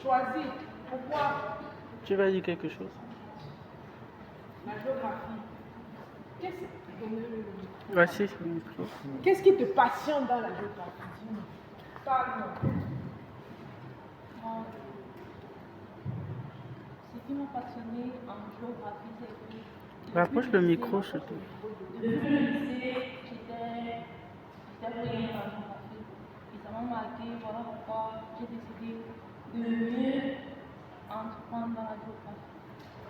Choisis. Pourquoi? Tu vas dire quelque chose? La géographie. Voici le micro. Qu'est-ce qui te passionne dans la géographie? Dis-moi. Parle-moi. Ce qui m'a passionné en géographie, c'est que Rapproche le micro surtout. depuis le lycée, j'étais brillante en géographie. Et ça m'a marqué, voilà pourquoi j'ai décidé de mieux entreprendre dans la géographie.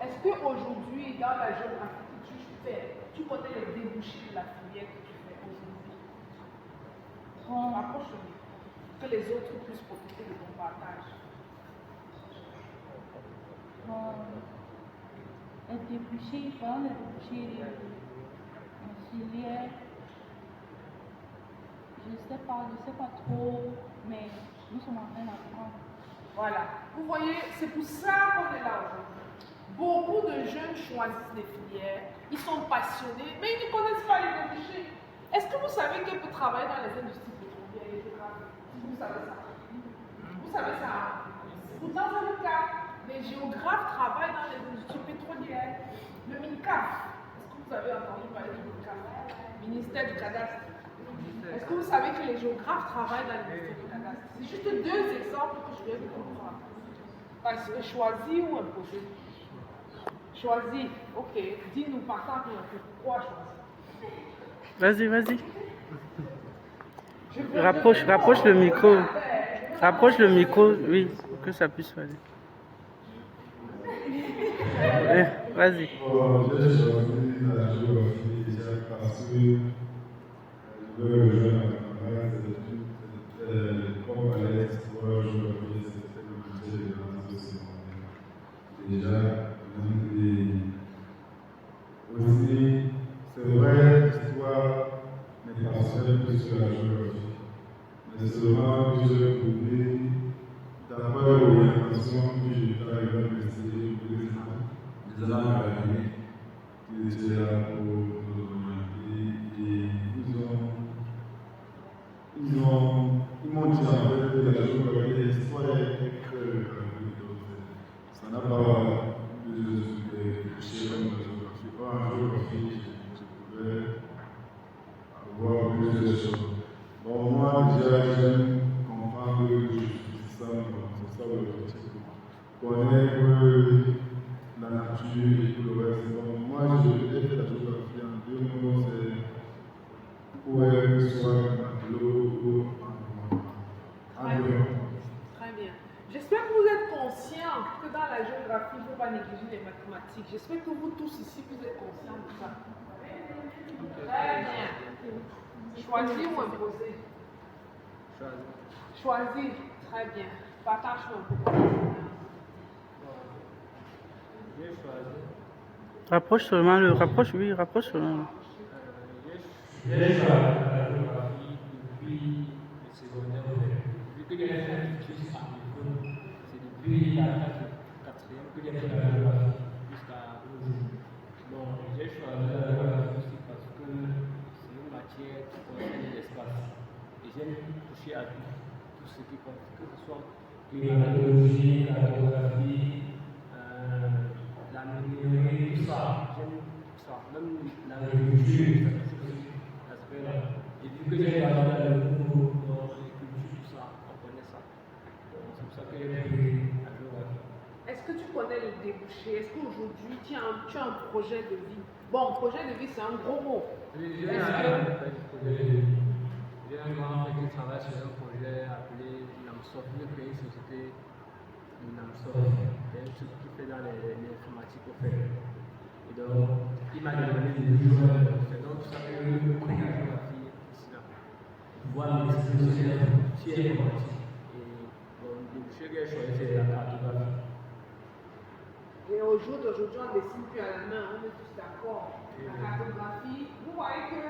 Est-ce qu'aujourd'hui, dans la géographie que tu fais, tu connais les débouchés de la filière que tu fais aujourd'hui? Rapproche le micro. Que les autres puissent profiter de ton partage. Les débouchés, pendant les débouchés en filière, je sais pas trop, mais nous sommes en train d'apprendre. Voilà. Vous voyez, c'est pour ça qu'on est là aujourd'hui. Beaucoup de jeunes choisissent des filières, ils sont passionnés, mais ils ne connaissent pas les débouchés. Est-ce que vous savez qu'elle peut travailler dans les industries pétrolières et vous savez ça? Vous savez ça? Pourtant, c'est le cas. Les géographes travaillent dans les industries pétrolières. Le MINCAF, est-ce que vous avez entendu parler du MINCAF? Ministère du cadastre. Est-ce que vous savez que les géographes travaillent dans le ministère du cadastre? C'est juste deux exemples que je vais vous comprendre. Parce que choisir ou imposer? Choisir, ok. Dis-nous par exemple pourquoi choisir? Vas-y. Rapproche le micro. Rapproche le micro, oui, pour que ça puisse aller. Vas-y. J'ai choisi la géographie déjà parce que je veux rejoindre ma camarade comme à l'aise pour la géographie, c'était le budget de l'année secondaire. Déjà, aussi, c'est vrai, l'histoire n'est pas seule que sur la géographie, mais seulement que j'ai trouvé, d'après l'orientation que j'ai fait avec l'université, les gens à la vie, qui étaient là pour nous orienter, et ils m'ont dit en fait que la géographie, l'histoire est que ça n'a pas de toucher comme la géographie. En géographie, je pouvais avoir plus de choses. Bon, moi, déjà, j'aime comprendre que je suis ça, c'est ça l'objectif. Connaître la nature et tout le reste. Bon, moi, j'ai fait la géographie en 2011, c'est pour que ce soit de l'eau ou en environnement. Très bien. J'espère que vous êtes conscients que dans la géographie, il ne faut pas négliger les mathématiques. J'espère que vous tous ici, vous êtes conscients de ça. Très bien. Choisir ou imposer? Choisir. Très bien. Partage-moi un peu. J'ai choisi. Rapproche seulement le. Rapproche seulement. J'ai choisi la géographie depuis le secondaire. Vu que j'ai fait un cursus à niveau, c'est depuis la quatrième que j'ai fait la géographie jusqu'à aujourd'hui. Bon, j'ai choisi la géographie aussi parce que c'est une matière qui concerne l'espace. Et j'aime toucher à tout ce qui concerne, que ce soit climatologie, cartographie, la minerie, tout ça. J'aime tout ça. Même l'agriculture, l'aspect-là. Et vu que j'ai regardé dans le cours d'agriculture, tout ça, on connaît ça. C'est pour ça que j'ai pris la géographie. Est-ce que tu connais le débouché? Est-ce qu'aujourd'hui, tu as un projet de vie? Bon, projet de vie, c'est un gros mot. Oui, j'ai un projet de vie. J'ai un grand frère qui travaille sur un projet appelé NAMSOF, une créée une société de NAMSOF. C'est un truc qui fait dans l'informatique au fait. Et donc, il m'a demandé de jouer. C'est donc ça que je pris la géographie ici là. Voir l'exposition sur l'informatique. Et bon, le débouché que j'ai choisi, c'est la cartographie. Et au jour d'aujourd'hui, on ne dessine plus à la main, on est tous d'accord. La cartographie, vous voyez que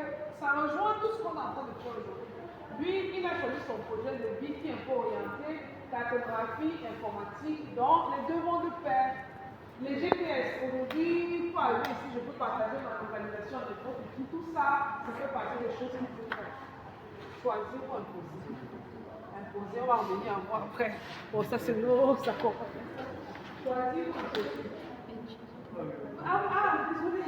ça rejoint tout ce qu'on est en train de faire aujourd'hui. Lui, il a choisi son projet de vie qui est un peu orienté, cartographie, informatique, donc les deux vont de pair. Les GPS, aujourd'hui, pour arriver ici, je peux partager ma localisation avec votre équipe, tout ça, ça fait partie des choses qu'il faut faire. Choisir ou imposer. poser, on va revenir en voir après. Bon, ça c'est nos, ça compte. Choisis. Désolé.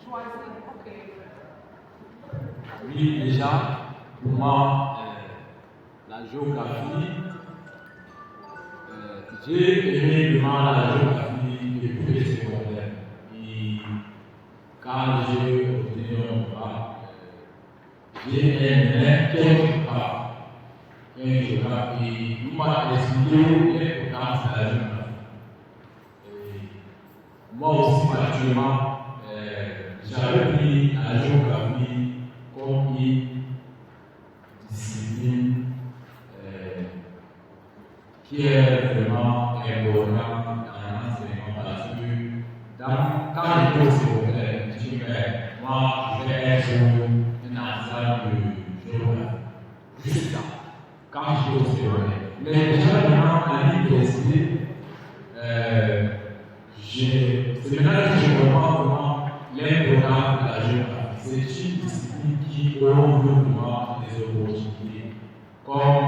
Choisis, ok. Oui, déjà, pour moi, la géographie, j'ai aimé vraiment la géographie depuis le secondaire. Et quand j'ai obtenu mon bac, j'ai aimé quel géographe. Et il m'a expliqué l'importance de la géographie. Moi aussi, actuellement, j'avais pris la géographie comme une discipline qui est vraiment importante dans l'enseignement parce que quand j'étais au secondaire, je me dis que moi, je vais être un enseignant de géographie. Juste ça, quand j'étais au secondaire. Mais déjà, maintenant, à l'université, c'est maintenant que je comprends vraiment l'importance de la géographie. C'est une discipline qui ouvre vraiment des opportunités. Comme,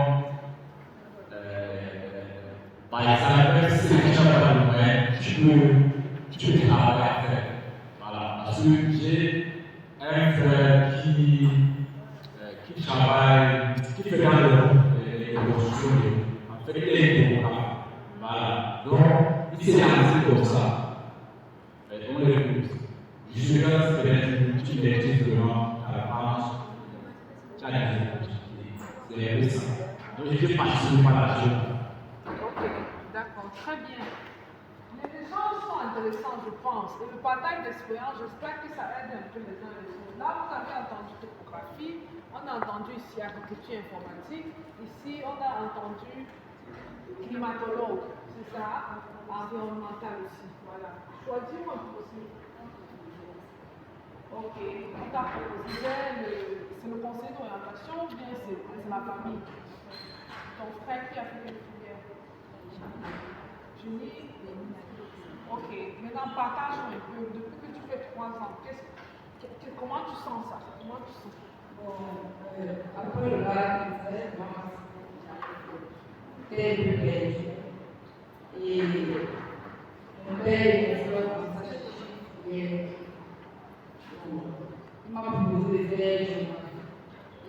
par exemple, si tu n'as pas de moyens, tu peux travailler à faire. Voilà. Parce que j'ai un frère qui travaille, qui fait dans les constructions. En fait, il est démocrate. Voilà. Donc, il s'est lancé comme ça. On l'écoute. Jusque-là, c'est une maîtrise vraiment à la France. Tu as des opportunités. C'est un peu ça. Donc, je fais passionné par la géographie. Ok, d'accord, très bien. Les échanges sont intéressants, je pense. Et le partage d'expérience, j'espère que ça aide un peu les uns les autres. Là, vous avez entendu topographie, on a entendu ici agriculture informatique, ici, on a entendu climatologue, c'est ça, environnemental aussi. Voilà. Choisis-moi aussi. Ok, on t'a proposé, c'est le conseil d'orientation ou bien c'est la famille? Ton frère qui a fait quelle filière? Julie? Ok, maintenant partage un peu. Depuis que tu fais 3 ans, comment tu sens ça? Comment tu sens? Après le bac, c'était le belge. Et mon père est il m'a proposé de faire géographie.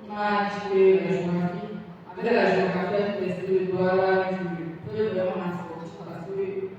Il m'a dit que la géographie, avec la géographie,